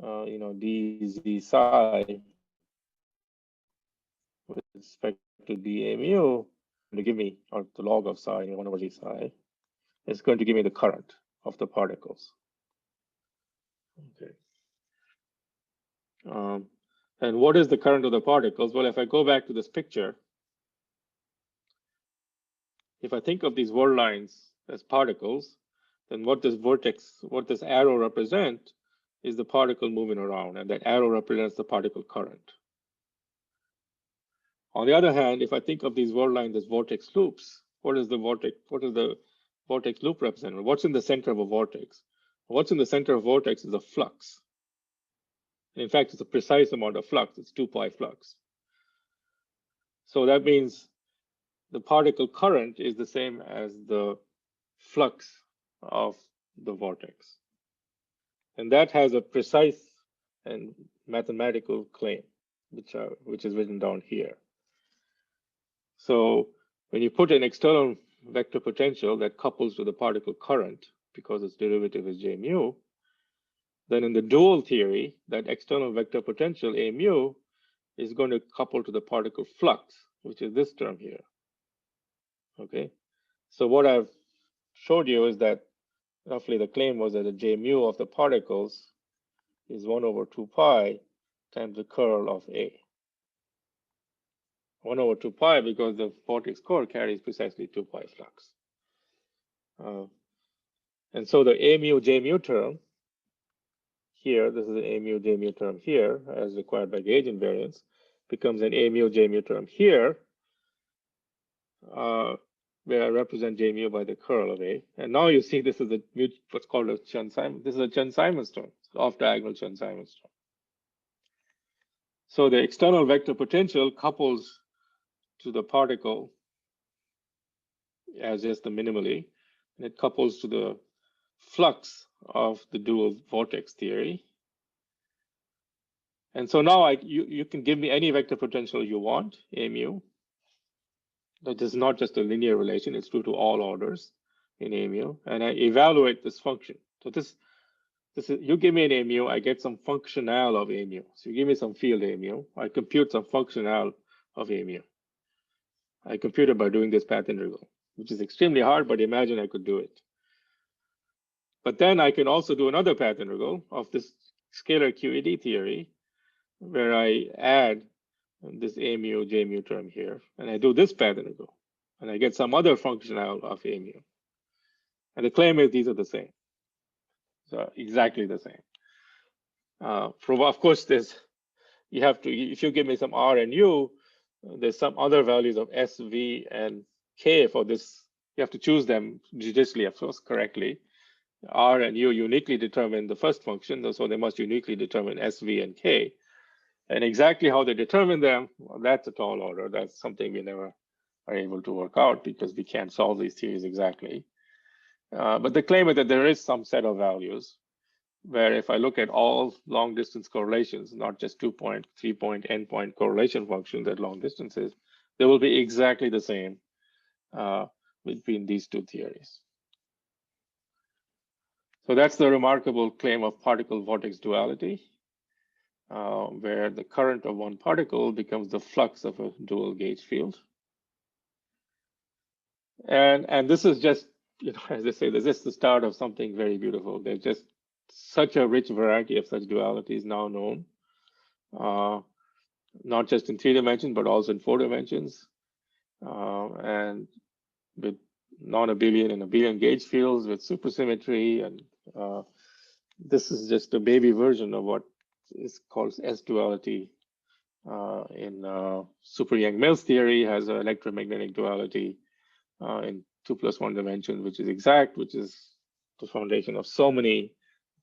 dz psi with respect to dA mu, to give me, or the log of psi, 1 over d psi, it's going to give me the current of the particles. Okay. And what is the current of the particles? Well, if I go back to this picture, if I think of these world lines as particles, then what this arrow represent is the particle moving around, and that arrow represents the particle current. On the other hand, if I think of these world lines as vortex loops, what is the vortex loop represent? What's in the center of a vortex? What's in the center of a vortex is a flux. And in fact, it's a precise amount of flux. It's 2 pi flux. So that means the particle current is the same as the flux of the vortex. And that has a precise and mathematical claim, which is written down here. So when you put an external vector potential that couples to the particle current, because its derivative is J mu, then in the dual theory, that external vector potential A mu is going to couple to the particle flux, which is this term here. Okay, so what I've showed you is that roughly the claim was that the J mu of the particles is 1 over 2 pi times the curl of A. 1 over 2 pi because the vortex core carries precisely 2 pi flux. And so the A mu J mu term here, this is an A mu J mu term here, as required by gauge invariance, becomes an A mu J mu term here, where I represent J mu by the curl of A. And now you see this is what's called a Chern-Simons. This is a Chern-Simons term, off-diagonal Chern-Simons term. So the external vector potential couples to the particle as just the minimally, and it couples to the flux of the dual vortex theory. And so now you can give me any vector potential you want, A mu. That is not just a linear relation, it's true to all orders in A mu, and I evaluate this function. So this is, you give me an A mu, I get some functional of A mu. So you give me some field A mu, I compute some functional of A mu. I compute it by doing this path integral, which is extremely hard, but imagine I could do it. But then I can also do another path integral of this scalar QED theory, where I add this A mu, J mu term here, and I do this path integral, and I get some other functional of A mu. And the claim is these are the same. So exactly the same. Of course, you have to, if you give me some R and U, there's some other values of S, V, and K for this. You have to choose them judiciously, of course, correctly. R and U uniquely determine the first function, so they must uniquely determine S, V, and K. And exactly how they determine them, well, that's a tall order. That's something we never are able to work out because we can't solve these theories exactly. But the claim is that there is some set of values where if I look at all long distance correlations, not just 2-point, 3-point, n-point correlation functions at long distances, they will be exactly the same between these two theories. So that's the remarkable claim of particle vortex duality, where the current of one particle becomes the flux of a dual gauge field. And this is just, as I say, this is the start of something very beautiful. There's just such a rich variety of such dualities now known, not just in 3 dimensions, but also in 4 dimensions, and with non-abelian and abelian gauge fields with supersymmetry. And this is just a baby version of what is called S-duality in super Yang-Mills theory, has an electromagnetic duality in 2+1 dimensions, which is exact, which is the foundation of so many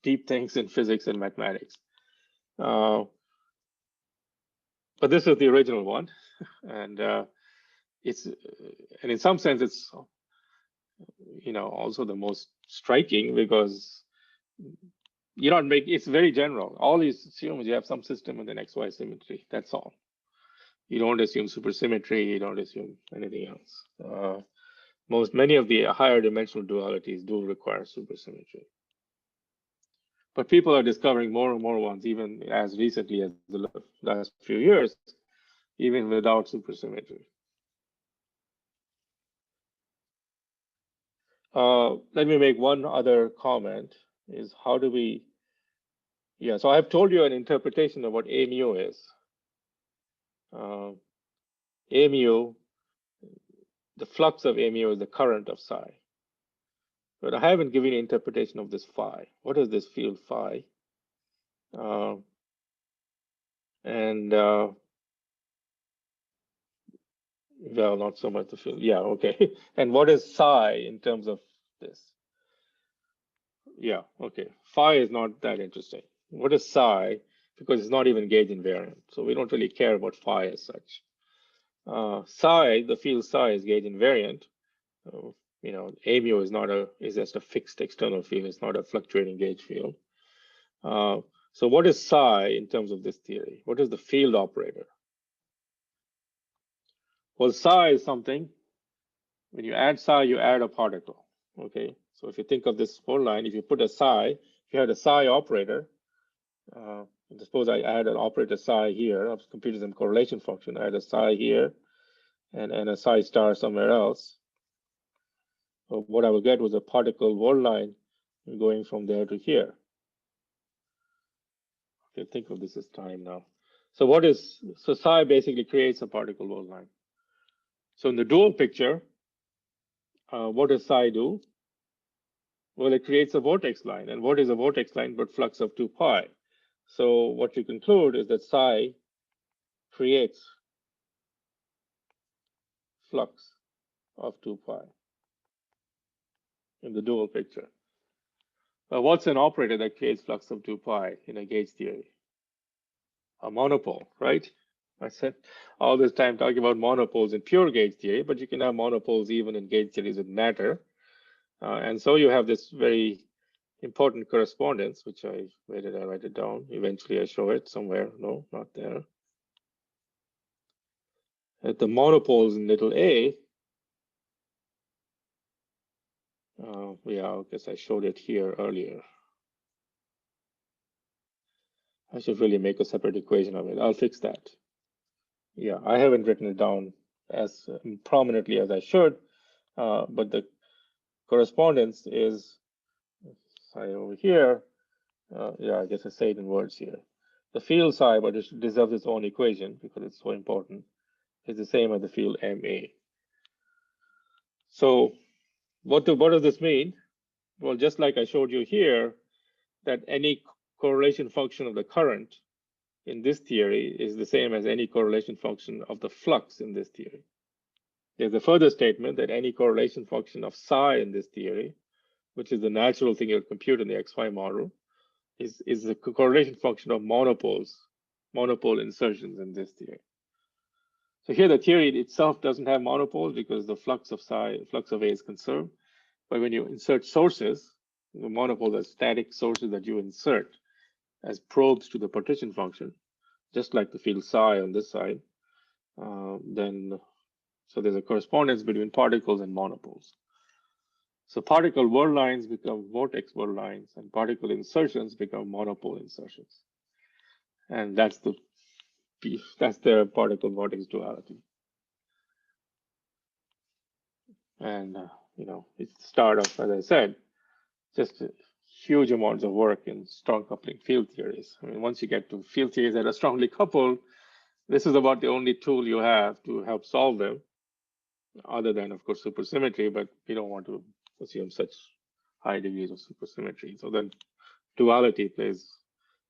deep things in physics and mathematics. But this is the original one, and in some sense it's also the most striking because it's very general. All these assumes you have some system with an XY symmetry. That's all. You don't assume supersymmetry. You don't assume anything else. Many of the higher dimensional dualities do require supersymmetry. But people are discovering more and more ones, even as recently as the last few years, even without supersymmetry. Let me make one other comment, is how do we, so I've told you an interpretation of what A mu is. A mu, the flux of A mu is the current of psi. But I haven't given you an interpretation of this phi. What is this field phi? Well, not so much the field. Yeah, okay. And what is psi in terms of this? Yeah, okay. Phi is not that interesting. What is psi? Because it's not even gauge invariant. So we don't really care about phi as such. Psi, the field psi is gauge invariant. You know, A mu is just a fixed external field. It's not a fluctuating gauge field. So what is psi in terms of this theory? What is the field operator? Well, psi is something, when you add psi, you add a particle, okay? So if you think of this whole line, if you put a psi, if you had a psi operator, suppose I add an operator psi here, I've computed some correlation function, I add a psi here, and a psi star somewhere else. So what I will get was a particle world line going from there to here. Okay, think of this as time now. So psi basically creates a particle world line. So in the dual picture, what does psi do? Well, it creates a vortex line. And what is a vortex line but flux of 2 pi? So what you conclude is that psi creates flux of 2 pi in the dual picture. What's an operator that creates flux of 2 pi in a gauge theory? A monopole, right? I said all this time talking about monopoles in pure gauge theory, but you can have monopoles even in gauge theories with matter. And so you have this very important correspondence, which where did I write it down? Eventually I show it somewhere. No, not there. At the monopoles in little a, yeah, I guess I showed it here earlier. I should really make a separate equation of it. I'll fix that. Yeah, I haven't written it down as prominently as I should, but the correspondence is over here. Yeah, I guess I say it in words here. The field psi, but it deserves its own equation because it's so important, is the same as the field MA. So what does this mean? Well, just like I showed you here, that any correlation function of the current in this theory is the same as any correlation function of the flux in this theory. There's a further statement that any correlation function of psi in this theory, which is the natural thing you'll compute in the XY model, is the correlation function of monopole insertions in this theory. So here the theory itself doesn't have monopoles because the flux of A is conserved. But when you insert sources, the monopoles are static sources that you insert as probes to the partition function, just like the field psi on this side. So there's a correspondence between particles and monopoles. So particle world lines become vortex world lines, and particle insertions become monopole insertions. And that's the particle vortex duality. And it's the start of, as I said, just huge amounts of work in strong coupling field theories. I mean, once you get to field theories that are strongly coupled, this is about the only tool you have to help solve them, other than, of course, supersymmetry, but we don't want to assume such high degrees of supersymmetry. So then duality plays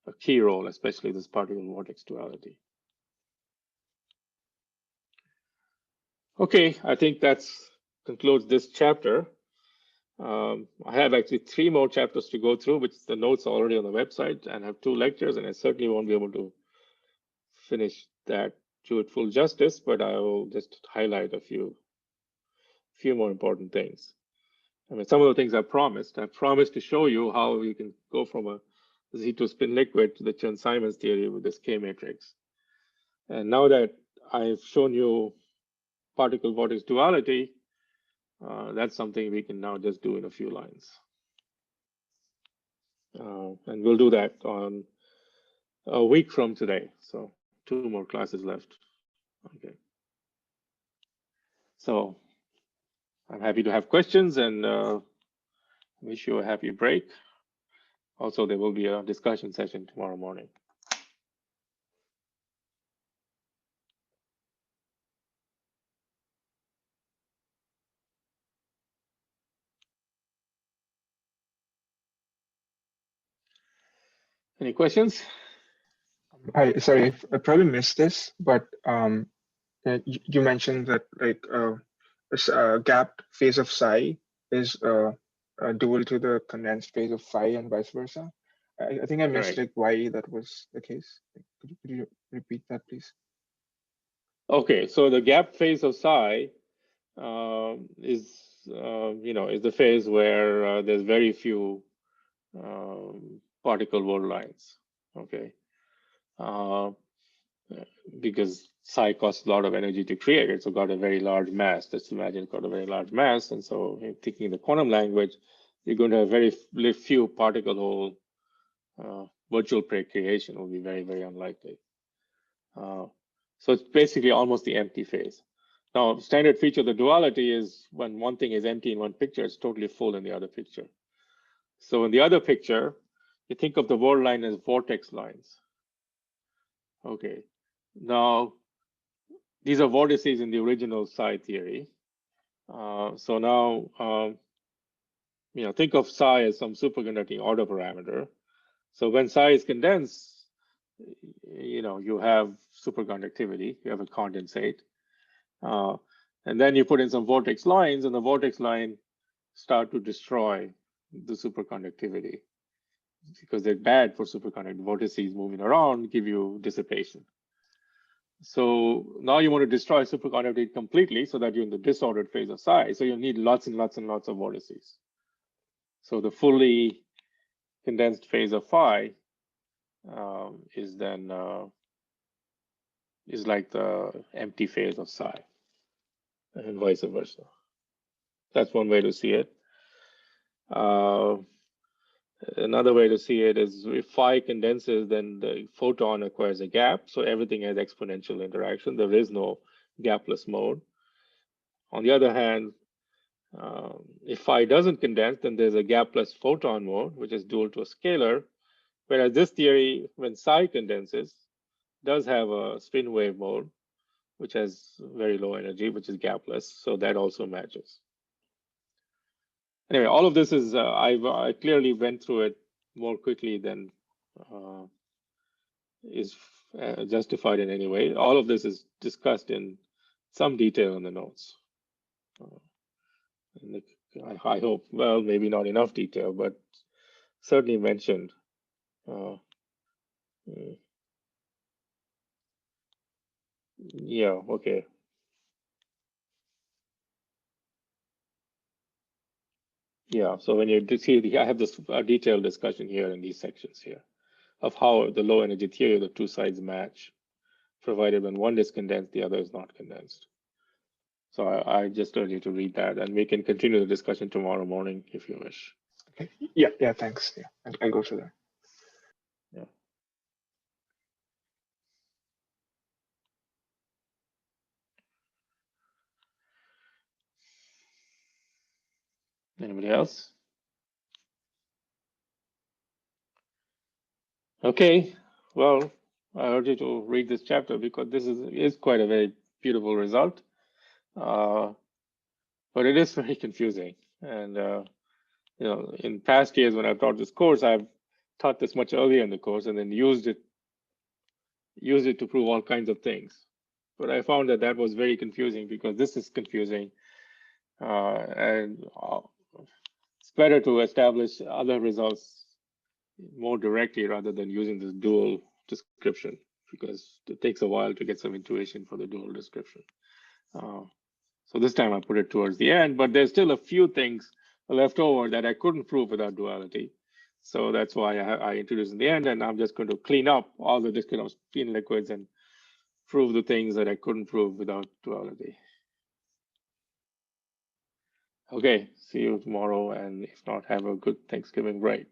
a key role, especially this particle vortex duality. Okay, I think that concludes this chapter. I have actually 3 more chapters to go through, which the notes are already on the website, and have 2 lectures, and I certainly won't be able to finish that to its full justice, but I will just highlight a few more important things. I mean, some of the things I promised to show you how you can go from a Z2 spin liquid to the Chern-Simons theory with this K matrix. And now that I've shown you particle vortex duality, that's something we can now just do in a few lines. And we'll do that on a week from today. So 2 more classes left. Okay. So I'm happy to have questions, and wish you a happy break. Also, there will be a discussion session tomorrow morning. Any questions? Hi, sorry, I probably missed this, but You mentioned that like this gapped phase of psi is dual to the condensed phase of phi and vice versa. I think I missed Right. like why that was the case. Could you repeat that, please? Okay, so the gap phase of psi is is the phase where there's very few particle world lines. Okay, uh, because psi costs a lot of energy to create. It's got a very large mass. Let's imagine it's got a very large mass, and so thinking in the quantum language, you're going to have very few particle hole virtual pre-creation will be very, very unlikely. So it's basically almost the empty phase. Now, standard feature of the duality is when one thing is empty in one picture, it's totally full in the other picture. So in the other picture, you think of the world line as vortex lines. Okay. Now, these are vortices in the original psi theory. So now, think of psi as some superconducting order parameter. So when psi is condensed, you have superconductivity, you have a condensate. And then you put in some vortex lines, and the vortex line start to destroy the superconductivity because they're bad for superconductivity. Vortices moving around give you dissipation. So now you want to destroy superconductivity completely so that you're in the disordered phase of psi. So you need lots and lots and lots of vortices. So the fully condensed phase of phi is then is like the empty phase of psi, and vice versa. That's one way to see it. Another way to see it is if phi condenses, then the photon acquires a gap. So everything has exponential interaction. There is no gapless mode. On the other hand, if phi doesn't condense, then there's a gapless photon mode, which is dual to a scalar. Whereas this theory, when psi condenses, does have a spin wave mode, which has very low energy, which is gapless. So that also matches. Anyway, all of this is, I clearly went through it more quickly than is justified in any way. All of this is discussed in some detail in the notes. And I hope, well, maybe not enough detail, but certainly mentioned. Yeah, okay. Yeah, so when you see, I have this detailed discussion here in these sections here of how the low energy theory of the two sides match, provided when one is condensed, the other is not condensed. So I just urge you to read that, and we can continue the discussion tomorrow morning if you wish. Okay. Yeah, thanks. Yeah, I'll go through that. Yeah. Anybody else? Okay, well, I urge you to read this chapter because this is quite a very beautiful result. But it is very confusing. And, in past years when I've taught this course, I've taught this much earlier in the course and then used it to prove all kinds of things. But I found that was very confusing because this is confusing. And it's better to establish other results more directly rather than using this dual description, because it takes a while to get some intuition for the dual description. So this time I put it towards the end, but there's still a few things left over that I couldn't prove without duality. So that's why I introduced in the end, and I'm just going to clean up all the discrete spin liquids and prove the things that I couldn't prove without duality. Okay, see you tomorrow, and if not, have a good Thanksgiving break.